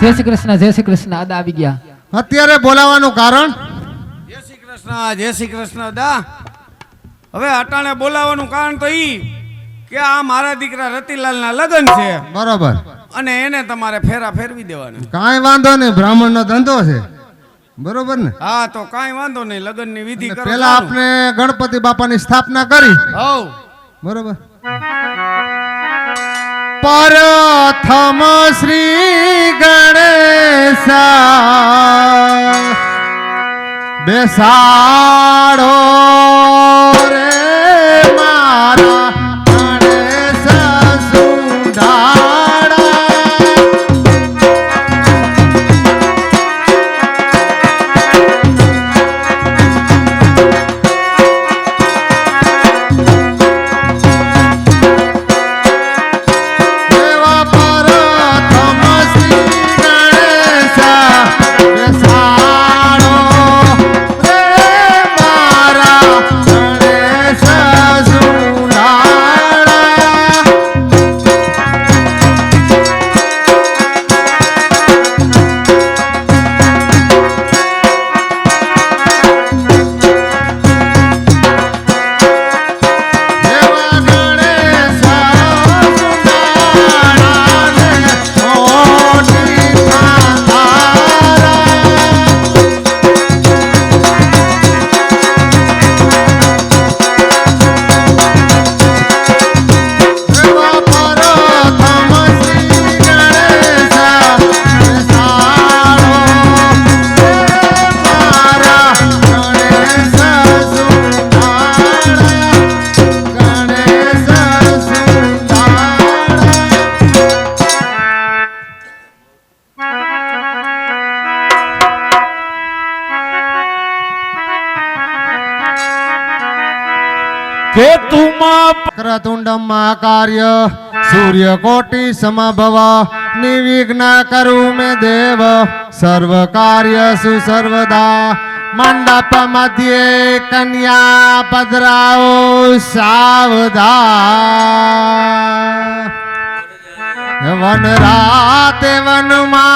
જય શ્રી કૃષ્ણ આદા આવી ગયા. અત્યારે બોલાવાનું કારણ? જય શ્રી કૃષ્ણ દા. હવે અટાણે બોલાવાનું કારણ તો ઈ કે આ મારા દીકરા રતિલાલના લગ્ન છે. બરોબર. અને એને તમારે ફેરા ફેરવી દેવાના. કાંઈ વાંધો નહીં, બ્રાહ્મણનો ધંધો છે. બરોબર ને? હા, તો કાંઈ વાંધો નહીં, લગ્નની વિધિ કરો. પહેલા આપણે ગણપતિ બાપાની સ્થાપના કરી. હઉ બરોબર. પ્રથમ શ્રી ગણેશા બેસાડો રે મારા ગણેશ સુંડાળા. क्रतुंडम महाकार्य सूर्यकोटि समभव निर्विघ्न करू मे देव सर्व कार्यसु सर्वदा. मंडप मध्ये कन्या पधराओ सावधान. वन राते वनमा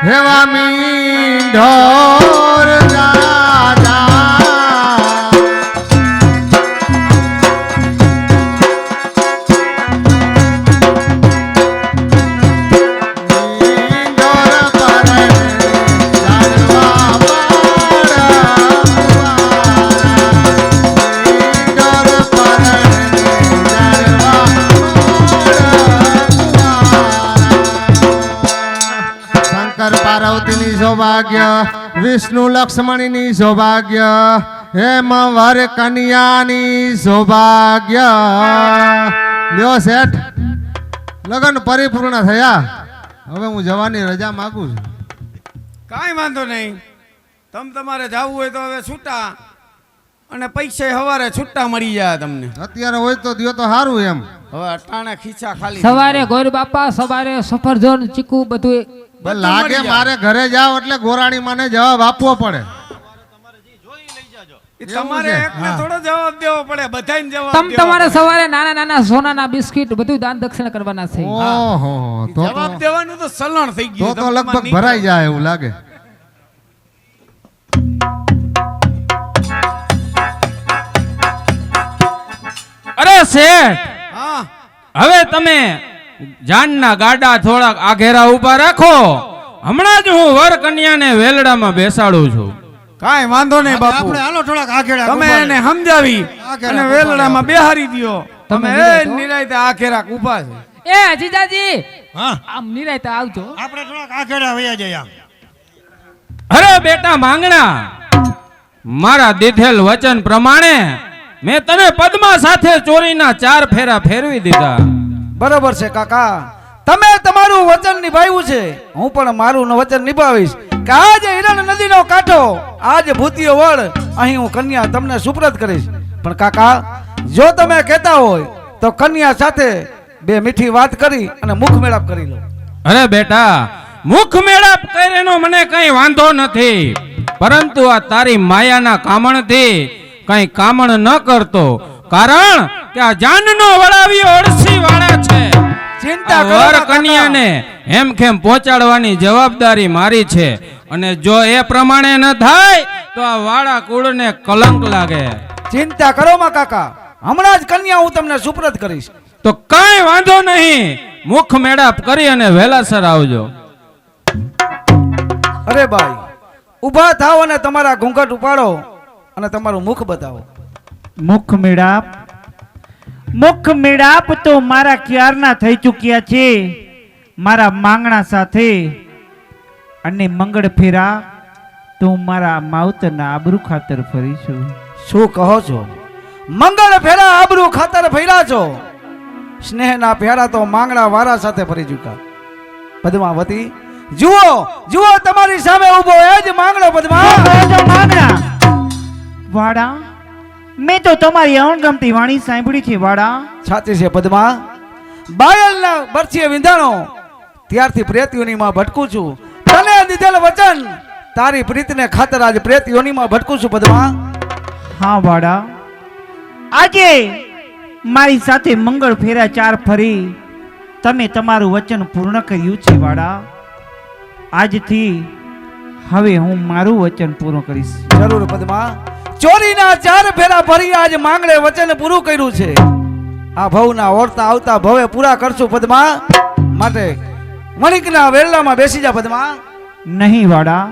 हेवा मींढोर दादा. पार्वती सौभाग्य विष्णु लक्ष्मणी सौभाग्य हेम वर कन्या सौभाग्य. લ્યો શેઠ, લગન પરિપૂર્ણ થયા. હવે હું જવાની રજા માંગુ છું. કાંઈ વાંધો નહીં, તમારે જવું હોય તો હવે છૂટા, અને પૈસા હવારે છૂટા મળી જાય તમને. અત્યારે હોય તો દિયો તો સારું એમ. હવે અટાણે ખીચા ખાલી. સવારે ગોર બાપા, સવારે સફરજન ચીકુ બધું લાગે. મારે ઘરે જાવ એટલે ગોરાણી માને જવાબ આપવો પડે. તમારે એકને થોડો જવાબ દેવો પડે, બધાને જવાબ. તમારે સવારે નાના નાના સોનાના બિસ્કિટ બધું દાન દક્ષિણા કરવાના છે. ઓહો, તો જવાબ દેવાનું તો સલણ થઈ ગયું. તો લગભગ ભરાઈ જાય એવું લાગે. અરે શેઠ, હા, હવે તમે જાનના ગાડા થોડાક આઘેરા ઉભા રાખો. હમણાં જ હું વર કન્યાને વેલડામાં બેસાડું છું. કાંઈ વાંધો નહીં બાપુ, આપણે હાલો થોડાક આઘેરા. તમે એને સમજાવી અને વેલડામાં બેહારી દયો. તમે એ નિરાયતે આઘેરા ઊભા છે. એ જીજાજી, હા, આમ નિરાયતે આવજો. આપણે થોડાક આઘેરા વયા જઈએ. અરે બેટા માંગણા, મારા દીધેલ વચન પ્રમાણે મેં તને પદ્મા સાથે ચોરીના 4 ફેરા ફેરવી દીધા. બરોબર છે કાકા, તમે તમારું વચન નિભાવ્યું છે, હું પણ મારું વચન નિભાવીશ કે આજે હિરણ નદીનો કાંઠો, આજ ભૂતિયો વડ, અહીં હું કન્યા તમને સુપ્રત કરીશ. પણ કાકા, જો તમે કહેતા હોય તો કન્યા સાથે બે મીઠી વાત કરી અને મુખ મેળાપ કરી લો. અરે બેટા, મુખ મેળાપ કર્યાનો મને કઈ વાંધો નથી, પરંતુ આ તારી માયાના કામણથી કઈ કામણ ન કરતો, કારણ કે આ જાનનો વળાવ્યો અળસી વાળા છે. ચિંતા આ કરો વર માં કાકા. કન્યાને હેમખેમ પહોંચાડવાની જવાબદારી મારી છે, અને જો એ પ્રમાણે ન થાય તો આ વાળા કુળને કલંક લાગે. ચિંતા કરો માં કાકા, હમણાં જ કન્યા હું તમને સુપ્રત કરીશ. તો કઈ વાંધો નહીં, મુખ મેળાપ કરી અને વહેલાસર આવજો. અરે ભાઈ, ઊભા થાવ અને તમારા ઘૂંઘટ ઉપાડો અને તમારું મુખ બતાવો. મુખ મેળાપ તો મારા ક્યારના થઈ ચૂક્યા છે, મારા માંગણા સાથે. અને મંગળ ફેરા તો મારા માવતરના આબરૂ ખાતર ફરીશું. શું કહો છો? મંગળ ફેરા આબરૂ ખાતર ફર્યા છો? સ્નેહના ફેરા તો માંગણા વારા સાથે ફરી ચૂક્યા. પદ્માવતી, જુઓ જુઓ, તમારી સામે ઊભો એ જ માંગણો. માંગણા વાડા, મેં તો તમારી અણગમતી વાણી સાંભળી છે વાડા. સાચી છે પદ્મા, બાયલના બરછીએ વિંધાણો ત્યારથી પ્રેત યોનીમાં ભટકું છું. તને દીધેલ વચન તારી પ્રીતને ખાતર આજ પ્રેત યોનીમાં ભટકું છું પદ્મા. હા વાડા, આજે મારી સાથે મંગળ ફેરા 4 ફરી તમે તમારું વચન પૂર્ણ કર્યું છે વાડા. આજથી હવે હું મારું વચન પૂર્ણ કરીશ. જરૂર પદ્મા, ચોરીના 4 ફેરા ફરી આજ માંગણે વચન પૂરું કર્યું છે. આ ભવના ઓરતા આવતા ભવે પૂરા કરશું પદ્મા. માટે વણિકના વેરડામાં બેસી જા પદ્મા. નહીં વાડા,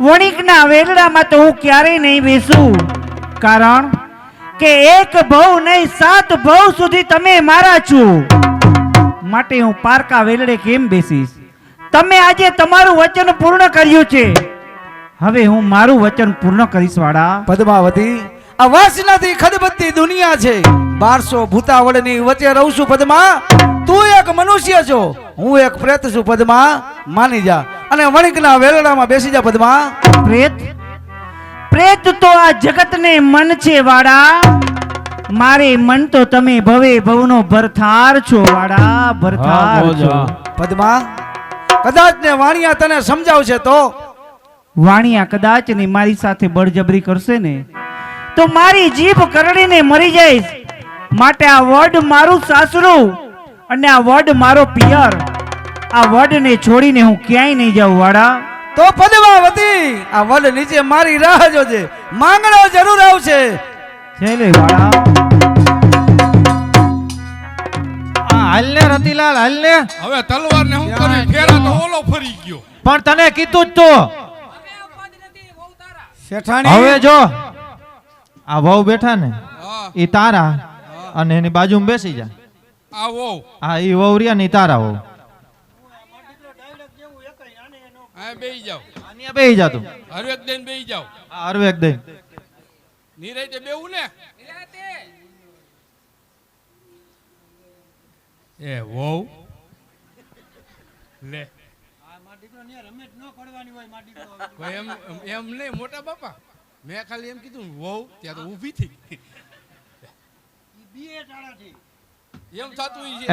વણિકના વેરડામાં તો હું ક્યારેય નહીં બેસું, કારણ કે એક ભવ નહીં 7 ભવ સુધી તમે મારા છો. માટે હું પારકા વેલડે કેમ બેસીશ? તમે આજે તમારું વચન પૂર્ણ કર્યું છે, હવે હું મારું વચન પૂર્ણ કરીશ વાડા. પદ્માવતી, આ વાસનાથી ખદબદતી દુનિયા છે, 1200 ભૂતાવળની વચ્ચે રહું છું પદ્મા. તું એક મનુષ્ય છો, હું એક પ્રેત છું પદ્મા. માની જા અને વણિકના વેલડામાં બેસી જા પદ્મા. પ્રેત તો આ જગતને મન છે વાડા, મારે મન તો તમે ભવે ભવનો ભરથાર છો વાડા, ભરથાર છો. પદ્મા, કદાચ ને વાણિયા તને સમજાવશે તો? વાણિયા કદાચ ને મારી સાથે બળજબરી કરશે ને તો મારી જીભ કરડીને મરી જઈશ. માટે આ વડ મારું સાસરું અને આ વડ મારો પિયર, આ વડને છોડીને હું ક્યાંય નહીં જાઉં વાડા. તો પદ્માવતી, આ વડ નીચે મારી રાહ જોજે, માંગણો જરૂર આવશે. જય લે વાડા. હાલ ને રતિલાલ, હાલ ને. હવે તલવાર ને હું કરું? ફેરા તો ઓલો ફરી ગયો. પણ તને કીધું જ તો. શેઠાણી, હવે જો આ વહુ બેઠા ને હા, ઈ તારા અને એની બાજુમાં બેસી જા. આવો હા, ઈ વહુ રહ્યા ને ઈ તારા વહુ. આ બેહી જાવ, અહીંયા બેસી જા તું. હરવેક દઈને બેહી જાવ. આ હરવેક દઈ. નિરાયતે બેવું ને. એ વહુ લે કોઈ એમ એમ નહીં મોટા બાપા, મેં ખાલી એમ કીધું વહુ ત્યાં તો ઊભી થઈ એમ થતું ઈ છે.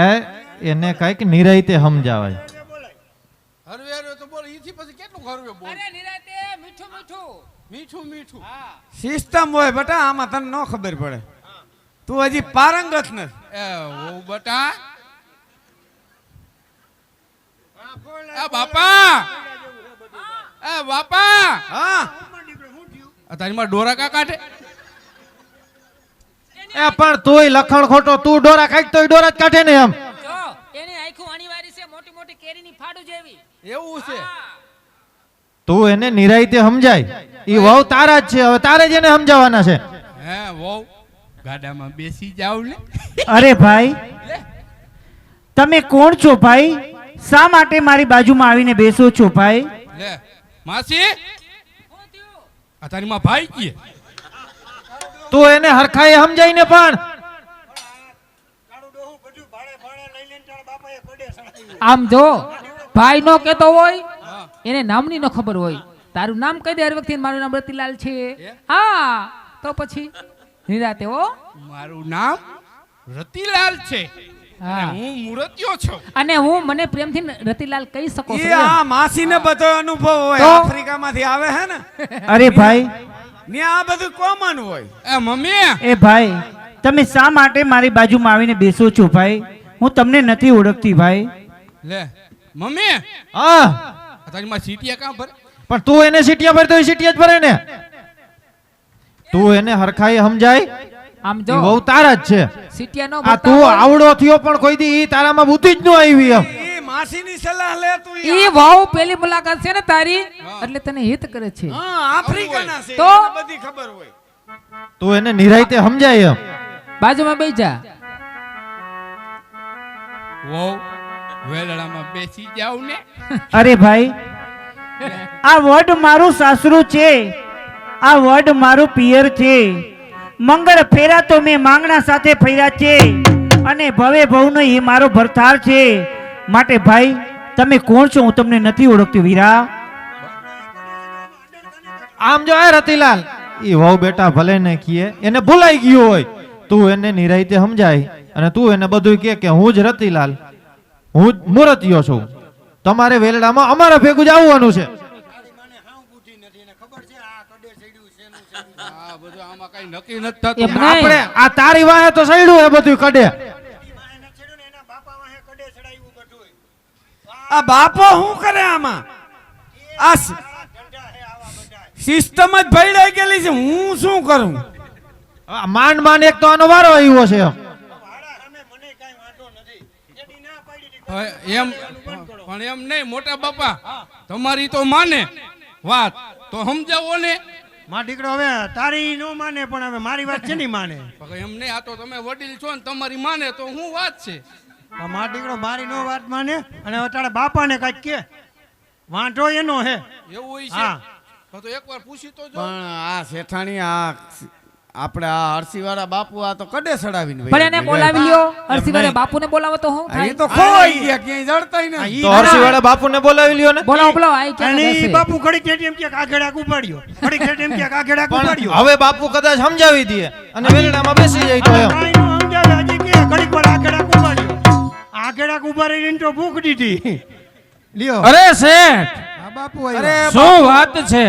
એને કઈક નિરાયતે સમજાવાય. હરવે હરવે તો બોલ, ઈથી પછી કેટલું હરવે બોલ. મીઠું મીઠું સિસ્ટમ હોય બેટા, આમાં તને ન ખબર પડે, તું હજી પારંગત નથી. એ વહુ બટા, એ બાપા, એ બાપા, હા, તારી માં ડોરા કા કાઢે? એ પણ તોય લખણ ખોટો, તું ડોરા કાઢ તોય ડોરા જ કાઢે ને એમ. એની આંખો અનિવાર્ય છે, મોટી મોટી કેરીની ફાડું જેવી. એવું છે? તું એને નિરાયતે સમજાય. ઈ વહુ તારા જ છે, હવે તારે જ એને સમજાવવાના છે. હે વહુ, ગાડામાં બેસી જાવ ને. અરે ભાઈ, તમે કોણ છો ભાઈ? શા માટે મારી બાજુમાં આવીને બેસો છો ભાઈ? લે માસી, આ તારી માં ભાઈ કી? તું એને હરખાએ સમજાય ને. પણ આમ જો ભાઈ નો કેતો હોય એને નામની ન ખબર હોય. તારું નામ કહી દે હર વખતે મારું નામ રતિલાલ છે. હા તો પછી નિરાતે હો. મારું નામ રતિલાલ છે. હા. હું મૂર્તિયો છું. અને હું મને પ્રેમથી રતિલાલ કહી શકો છો એ આ માસીને બધો અનુભવ હોય તો? આફ્રિકામાંથી આવે હે ને અરે ભાઈ, ને આ બધું કોમન હોય. એ મમ્મી એ ભાઈ, તમે શા માટે મારી બાજુમાં આવીને બેસો છો ભાઈ? હું તમને નથી ઓળખતી ભાઈ. લે મમ્મી હા તારી માં સીટિયા કાં ભરે? પણ તું એને સીટિયા ભરતો હોય સીટિયા જ ભરે ને. તું એને હરખાઈ સમજાય. આમ ઈ જો વહુ તારા જ છે. સિટિયા નો આ તું આવડો થયો પણ કોઈ દી ઈ તારામાં બુદ્ધિ જ ન આવી એમ. એ માસીની સલાહ લે તું ઈ વાવ પેલી મુલાકાત છે ને તારી એટલે તને હિત કરે છે. હા આફ્રિકાના છે તો? એને બધી ખબર હોય. તું એને નિરાયતે સમજાય એમ. બાજુમાં બેસી જા. વહુ વેલડામાં બેસી જાવ ને. અરે ભાઈ, આ વડ મારું સાસરું છે, આ વડ મારું પિયર છે. મંગળ ફેરા તો મેં માંગણા સાથે ફેર્યા છે અને ભવે ભવનો એ મારો ભરથાર છે. માટે ભાઈ, તમે કોણ છો? હું તમને નથી ઓળખતી વીરા. આમ જો આ રતિલાલ ઈ વહુ બેટા ભલે ને કીએ એને ભૂલાઈ ગયો હોય. તું એને નિરાયતે સમજાય અને તું એને બધું કે હું જ રતિલાલ, હું જ મૂર્તિયો છું. તમારે વેલડામાં અમારા ભેગું જ આવવાનું છે. આ બધું આમાં કઈ નક્કી નથી થતું. એમ નહીં. આપણે આ તારી વાહે તો સડ્યું એ બધું કડે. આ બાપો શું કરે આમાં? આ સિસ્ટમ જ ભઈડાઈ ગયેલી છે. હું શું કરું? આ માંડ માંડ એક તો આનો વારો આવ્યો છે એમ. એમ પણ એમ નહીં મોટા બાપા, તમારી તો માને વાત તો સમજાવો ને. માં દીકરો હવે તારી નો માને પણ હવે મારી વાત છે નહીં માને. પણ એમ નહીં, આ તો તમે વડીલ છો ને તમારી માને તો હું વાત છે. પણ માં દીકરો મારી નો વાત માને અને હવે તારા બાપાને કાંઈક કે વાંઢો એનો હે. એવું હોય હા. છે તો એકવાર પૂછી તો જો. પણ આ શેઠાણી આ આપણે આ અરસીવાળા બાપુ આ તો કડે સડાવીને પણ એને બોલાવી લ્યો. અરસીવાળા બાપુને બોલાવો તો હું એ થાય? તો ખોવાઈ ગયા, ક્યાંય જડતાય નથી. તો હર્ષીવાળા બાપુને બોલાવી લ્યો ને. બોલાવો બોલાવો. આઈ ક્યાં અને ઈ બેસે? બાપુ ઘડીક છે એમ કે આગેડા ઉપાડ્યો, ઘડીક છે એમ કે આગેડા પણ ઉપાડ્યો. હવે બાપુ કદાચ સમજાવી દે અને વેલડામાં બેસી જાય તો એમ. કાંઈ નો સમજાવે, હજી કે ઘડીક વાર આગેડા ઉપાડ્યો. આગેડા ઉપાડીને તો ભૂખ દીધી. લ્યો અરે શેઠ, આ બાપુ આવ્યા. અરે શું વાત છે?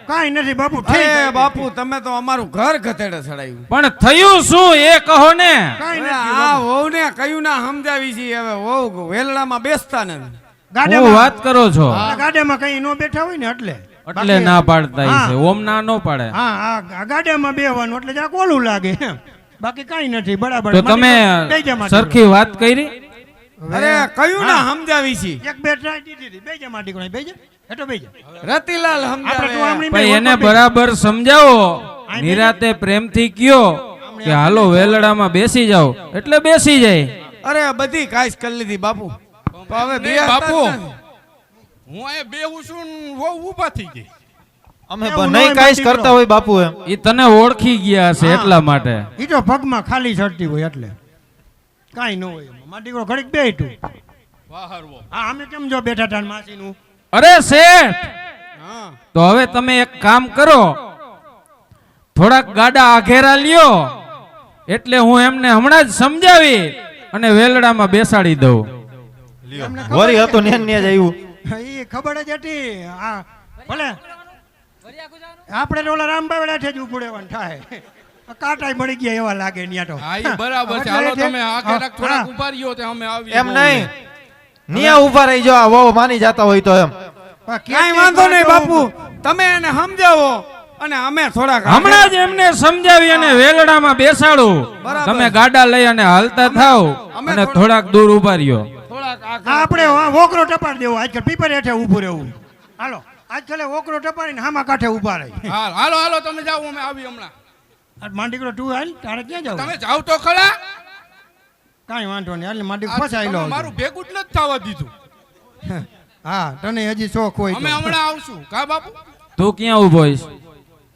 કાંઈ નથી બાપુ, થઈ અરે જાય. બાપુ તમે તો અમારું ઘર ગધેડે સડાવ્યું. પણ થયું શું એ કહો ને. કાંઈ હવે નથી આ બાપુ. વહુને કયું ના સમજાવી છે. હવે વહુ વેલડામાં બેસતા નથી. હું ગાડામાં વાત કરો છો આ ગાડામાં કઈ નો બેઠા હોય ને એટલે એટલે ના પાડતા ઈ હા. છે. ઓમ ના નો પાડે. હા આ ગાડામાં બેહવાનું એટલે જરાક ઓલું લાગે એમ. બાકી કાંઈ નથી બરાબર. તો તમે બેહી જા માં સરખી વાત કરી. અરે કયું ના સમજાવી છે. દીકરો. એક બે ટ્રાય દીધી હતી. બેહી જા માં દીકરો, બેહી જા. હેઠો બેહી જા. રતિલાલ આપણે તું સમજાવે. આમની ભાઈ બેહી એને ઉપર બેહી. બરાબર સમજાવો, નિરાતે પ્રેમથી કયો કે હાલો વેલડામાં બેસી જાઓ એટલે બેસી જાય. અરે બધી કાઈસ કરી લીધી બાપુ. તો હવે બે નહીં બાપુ, બાપુ હું અહીંયા બેહું છું ને વહુ ઊભા થઈ ગઈ. અમે એવું નહીં ન હોય કાંઈ જ દીકરો. કરતા હોય બાપુ એમ. ઈ તને ઓળખી ગયા હશે એટલા માટે. ઈ તો પગમાં ખાલી ચડતી હોય એટલે કાંઈ ન હોય એમાં. મારો દીકરો ઘડીક બેહી તું. વાહરવો. હા અમે કેમ જો બેઠા તા માસીનું. અરે શેઠ, હા તો હવે તમે એક કામ કરો, થોડાક ગાડા આઘેરા લ્યો એટલે હું એમને હમણાં જ સમજાવી અને વેલડામાં બેસાડી દઉં. એમને ખબર વરી છે. હતું ને જ આવ્યું. ઈ ખબર જ હતી. હા ભલે આપણે તો ઓલા રામભાઈ બેઠે જ ઉભું રહેવાનું થાય. કાંટાય મળી ગયા એવા લાગે ન્યા તો. હા ઈ બરાબર છે. હાલો તમે આખે રાખ થોડાક ઉભા રહ્યો તે અમે આવીએ. એમ નહીં, નિયા ઉભા રહી જો આ વહુ માની જાતા હોય તો એમ. પણ કાઈ વાંધો નહીં બાપુ, તમે એને સમજાવો અને અમે થોડાક હમણાં જ એમને સમજાવી અને વેલડામાં બેસાડું. બરાબર. તમે ગાડા લઈ અને હાલતા થાવ અમે અને થોડાક દૂર ઉભા રહ્યો. થોડાક હા, આપણે વોકરો ટપાડી દેવો. આજકાલ પીપર હેઠે ઊભું રહેવું. હાલો આજકાલ વોકરો ટપાડીને હામા કાંઠે ઊભા રહી. હાલ હાલો હાલો તમે જાઓ, અમે આવી હમણાં. માંડીકડો તું હાલ, તારે ક્યાં જાવ? તમે જાઓ તો ખરા. કાંઈ વાંધો નહીં. એટલે માંડીક આ ફસાઈ તમે લો. મારું ભેગું જ નથી થવા દીધું. હા તને હજી શોખ હોય અમે તો. હમણાં આવશું કા બાપુ. તું ક્યાં ઉભો હોઈશ?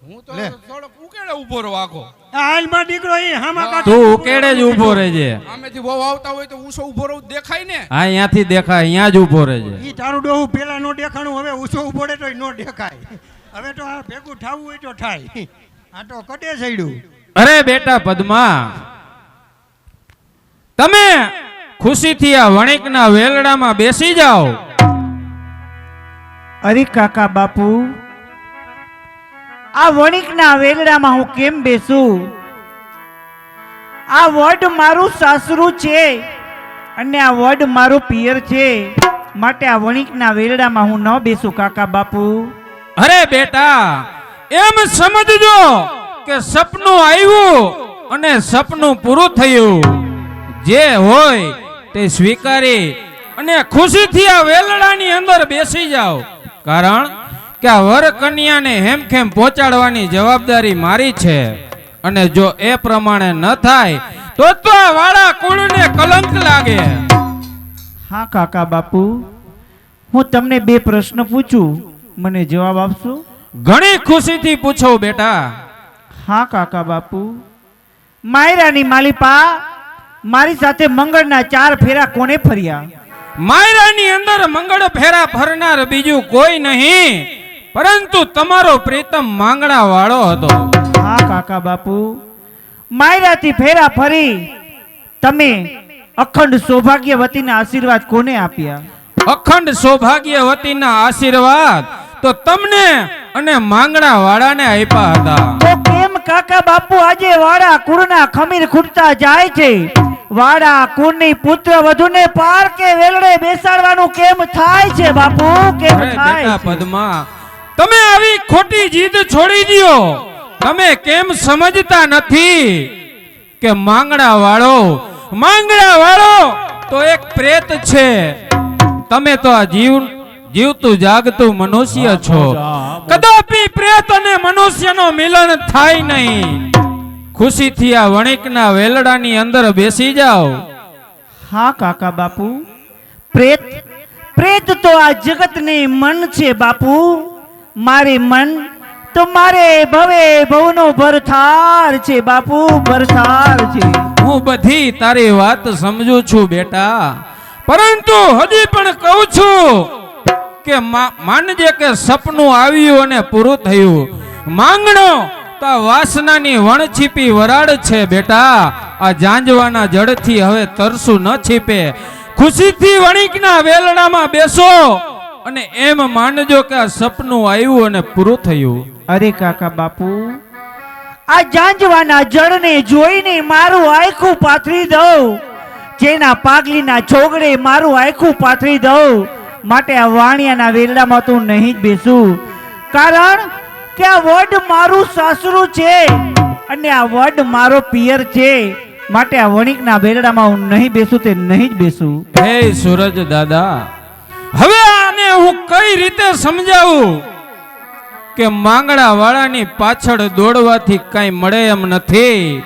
હું તો લે. થોડોક ઉકેડે ઊભો રહો આખો. આ હાલમાં દીકરો ઈ હામા કાઢો. તું ઉકેડે જ ઊભો રહેજે. આમેથી વહુ આવતા હોય તો ઊંચો ઊભો રહું દેખાય ને. હા, અહીંયાથી દેખાય, અહીંયા જ ઊભો રહેજે. ઈ તારું ડોહું પેલા નો દેખાણું, હવે ઊંચો ઉભો રહે તોય નો દેખાય. હવે તો આ ભેગું થાવું હોય તો થાય. આ તો કડે સડ્યું. અરે બેટા પદ્મા, તમે ખુશીથી આ વણિકના વેલડામાં બેસી જાઓ. અરે કાકા બાપુ, આ વણિકના વેલડામાં હું કેમ બેસું? આ વડ મારું સાસરું છે અને આ વડ મારું પિયર છે, માટે આ વણિકના વેલડામાં હું ન બેસું કાકા બાપુ. અરે બેટા, એમ સમજજો કે સપનું આવ્યું અને સપનું પૂરું થયું. જે હોય તે સ્વીકારી અને ખુશીથી આ વેલડાની અંદર બેસી જાઓ. કારણ કે આ વર કન્યાને હેમખેમ પહોંચાડવાની જવાબદારી મારી છે, અને જો એ પ્રમાણે ન થાય તો આ વાળા કુળને કલંક લાગે. હા કાકા બાપુ, હું તમને બે પ્રશ્ન પૂછું, મને જવાબ આપશો? ઘણી ખુશીથી પૂછો બેટા. હા કાકા બાપુ. માયરાની માલિપા, મારી સાથે મંગળના 4 ફેરા કોને ફર્યા? માયરાની અંદર મંગળ ફેરા ફરનાર બીજું કોઈ નહીં પરંતુ તમારો પ્રીતમ માંગણા વાળો હતો. હા કાકા બાપુ, માયરાથી ફેરા ફરી તમે અખંડ સૌભાગ્યવતીના આશીર્વાદ કોને આપ્યા? અખંડ સૌભાગ્યવતીના આશીર્વાદ તો તમને અને માંગણા વાળાને આપ્યા હતા. તો કેમ કાકા બાપુ આજે વાડા કુળના ખમીર ખૂટતા જાય છે? વાડા કુળની પુત્ર વધુને પાર કે વેલડે બેસાડવાનું કેમ થાય છે બાપુ? કેમ અરે થાય બેટા છે? પદ્મા, તમે આવી ખોટી જીદ છોડી દ્યો. તમે કેમ સમજતા નથી કે માંગણા વાળો તો એક પ્રેત છે. તમે તો આ જીવતું જાગતું મનુષ્ય છો. કદાપી પ્રેત અને મનુષ્યનો મિલન થાય નહીં. ખુશીથી આ વણિકના વેલડાની અંદર બેસી જાઓ. હા કાકા બાપુ, પ્રેત તો આ જગતની મન છે બાપુ. મારે મન તો મારે ભવનો ભરથાર છે બાપુ, ભરથાર છે. હું બધી તારી વાત સમજુ છું બેટા, પરંતુ હજી પણ કહું છું કે માનજે કે સપનું આવ્યું અને પૂરું થયું. માંગણો તો આ વાસનાની વણછીપી વરાળ છે બેટા. આ જાંજવાના જડથી હવે તરસું ન છીપે. ખુશીથી વણિકના વેલડામાં બેસો અને એમ માનજો કે આ સપનું આવ્યું અને પૂરું થયું. અરે કાકા બાપુ, આ જાંજવાના જળને જોઈને મારું આખું પાથરી દઉં, જેના પાગલીના છોગડે મારું આખું પાથરી દઉં, માટે આ વાણિયાના વેલડામાં તો નહીં જ બેસું. કારણ કે આ વડ મારું સાસરું છે અને આ વડ મારો પિયર છે, માટે આ વણિકના વેલડામાં હું નહીં બેસું, તે નહીં જ બેસું. હે સૂરજ દાદા, હવે આને હું કઈ રીતે સમજાવું કે માંગણા વાળાની પાછળ દોડવાથી કઈ મળે એમ નથી.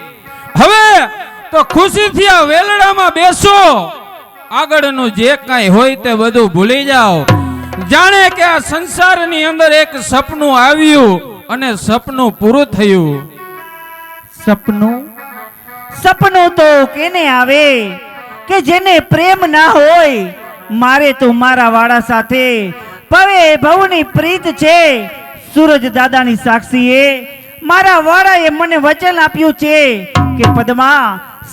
હવે તો ખુશીથી આ વેલડામાં બેસો. આગળનું જે કઈ હોય તે બધું ભૂલી જાઓ. જાણે કે આ સંસારની અંદર એક સપનું આવ્યું અને સપનું પૂરું થયું. સપનું તો કેને આવે કે જેને પ્રેમ ના હોય? મારે તો મારા વાળા સાથે ભવની પ્રીત છે. સૂરજ દાદાની સાક્ષીએ મારા વાળાએ મને વચન આપ્યું છે કે પદ્મા,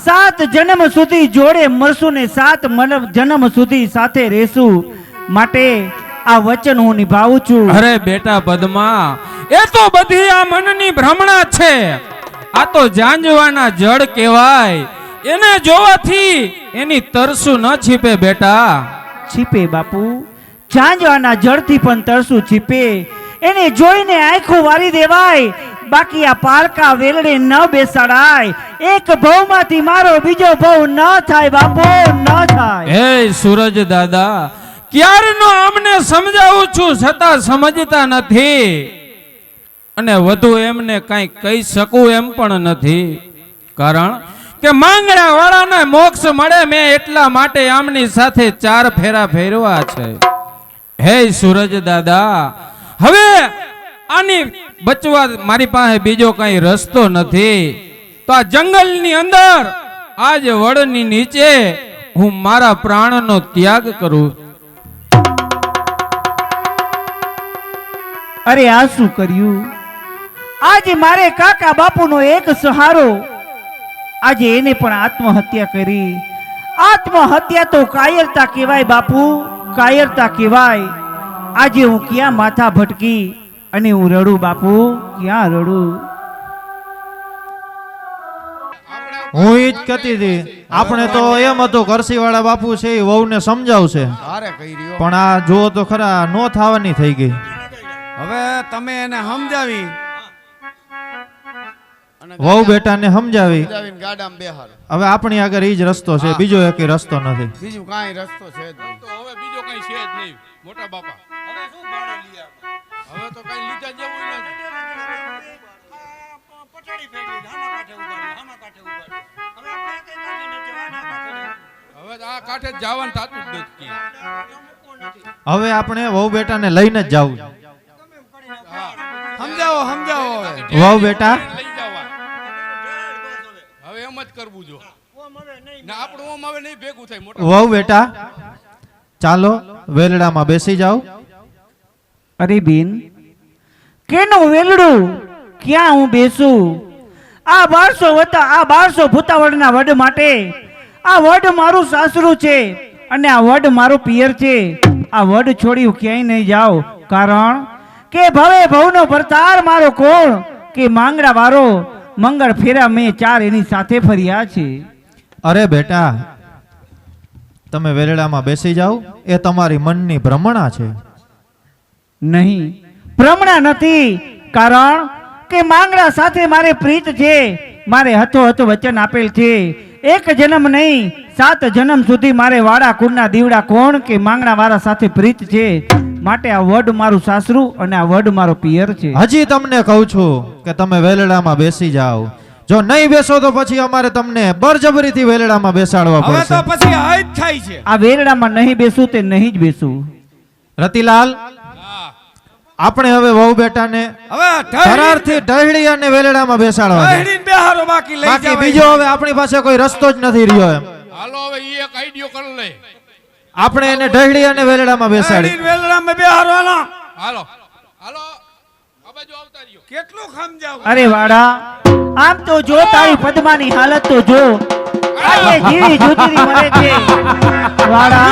7 જન્મ સુધી જોડે મળશું ને 7 જન્મ સુધી સાથે રહેશું, માટે આ વચન હું નિભાવું છું. અરે બેટા પદ્મા, એ તો બધી આ મનની ભ્રમણા છે. આ તો જાંજવાના જળ કહેવાય. એને જોવાથી એની તરસું ન છીપે બેટા. છીપે બાપુ, જાંજવાના જળથી પણ તરસું છીપે. એને જોઈને આંખો વારી દેવાય, બાકી આ પારકા વેલડે ન બેસાડાય. એક ભવમાંથી મારો બીજો ભવ ન થાય બાપુ, ન થાય. હે સૂરજ દાદા, ક્યારનો આમને સમજાવું છું છતાં સમજતા નથી, અને વધુ એમને કઈ કહી શકું એમ પણ નથી. કારણ કે માંગણા વાળાને મોક્ષ મળે મેં એટલા માટે આમની સાથે 4 ફેરા ફેરવા છે. હે સૂરજ દાદા, હવે આની બચવા મારી પાસે બીજો કઈ રસ્તો નથી. તો આ જંગલની અંદર આજ વડની નીચે હું મારા પ્રાણનો ત્યાગ કરું. અરે આ શું કર્યું? આજે મારે કાકા બાપુનો એક સહારો, આજે એને પણ આત્મહત્યા કરી. આત્મહત્યા તો કાયરતા કહેવાય બાપુ, કાયરતા કહેવાય. આજે હું ક્યાં માથા ભટકી અને હું રડું બાપુ, ક્યાં રડું? હું ઈ જ કહેતી હતી, આપણે તો એમ હતું કરસીવાળા બાપુ છે એ વહુને સમજાવશે, હારે કહી રહ્યો. પણ આ જુઓ તો ખરા નો થવાની થઈ ગઈ. હવે તમે એને સમજાવી અને વહુ બેટાને સમજાવી, સમજાવીને ગાડામાં બેહાર. હવે આપણી આગળ ઈ જ રસ્તો છે, બીજો એકેય રસ્તો નથી. બીજું કાંઈ રસ્તો છે જ નહીં. તો હવે બીજો કઈ છે જ નહીં મોટા બાપા. હવે શું ભાડે લઈ આવે? હવે તો કઈ લીધા જેવું નથી. પચાડી ફેરવી, આના કાંઠે ઉભા, આના કાંઠે ઉભા. હવે આપણે એકેય કાંઠે નથી, આના કાંઠે નથી. હવે તો આ કાંઠે જ જવાનું થતું જ નથી. હવે આપણે વહુ બેટાને લઈને જ જવું. સમજાવો સમજાવો. હવે વહુ બેટા લઈ જવા. હવે એમ જ કરવું જો. ના આપણું ઓમ હવે નહીં ભેગું થાય મોટા. વહુ બેટા ચાલો વેલડામાં બેસી જાઓ. અરે બેન, કેનું વેલડું, ક્યાં હું બેસું? આ 1200 ભૂતાવળના વડ માટે, આ વડ મારું સાસરું છે અને આ વડ મારું પિયર છે. આ વડ છોડી હું ક્યાંય નહીં જાઉં, કારણ કે ભવે ભવનો ભરતાર મારો કોણ, કે માંગડા વારો મંગળ ફેરા મેં 4 એની સાથે ફર્યા છે. અરે બેટા તમે વેલડામાં બેસી જાઓ, એ તમારી મનની ભ્રમણા છે. નહીં, ભ્રમણા નથી, કારણ કે માંગડા સાથે મારે પ્રીત છે. મારે હતો વચન આપેલ છે, 1 જન્મ નહીં 7 જન્મ સુધી મારે વાડા કુળના દીવડા કોણ, કે માંગડા વાળા સાથે પ્રીત છે. માટે આ વડ મારું સાસરું અને આ વડ મારો પિયર છે. હજી તમને કહું છું કે તમે વેલડામાં બેસી જાઓ. જો નહીં બેસો તો પછી અમારે તમને બળજબરીથી વેલડામાં બેસાડવા હવે પડશે. તો પછી આ જ થાય છે. આ વેરડામાં નહીં બેસું તે નહીં જ બેસું. રતિલાલ આપણે હવે વહુ બેટાને હવે ધરારથી ઢળડી અને વેલડામાં બેસાડવા છે. ઢળીને બેહારો બાકી લઈ બાકી જવાય. બીજો હવે આપણી પાસે કોઈ રસ્તો જ નથી રહ્યો એમ. હાલો હવે ઈ એક આઈડિયો કરી લે. આપણે એને ઢળડી અને વેલડામાં બેસાડી. ઢળીને વેલડામાં બેહારો હાલો. હાલો હાલો આ બાજુ આવતા રહ્યો. કેટલું સમજાવું. અરે વાડા, આમ તો જો તારી પદ્માની હાલત તો જો, આજે જીવી જુદરી મરે છે. વાડા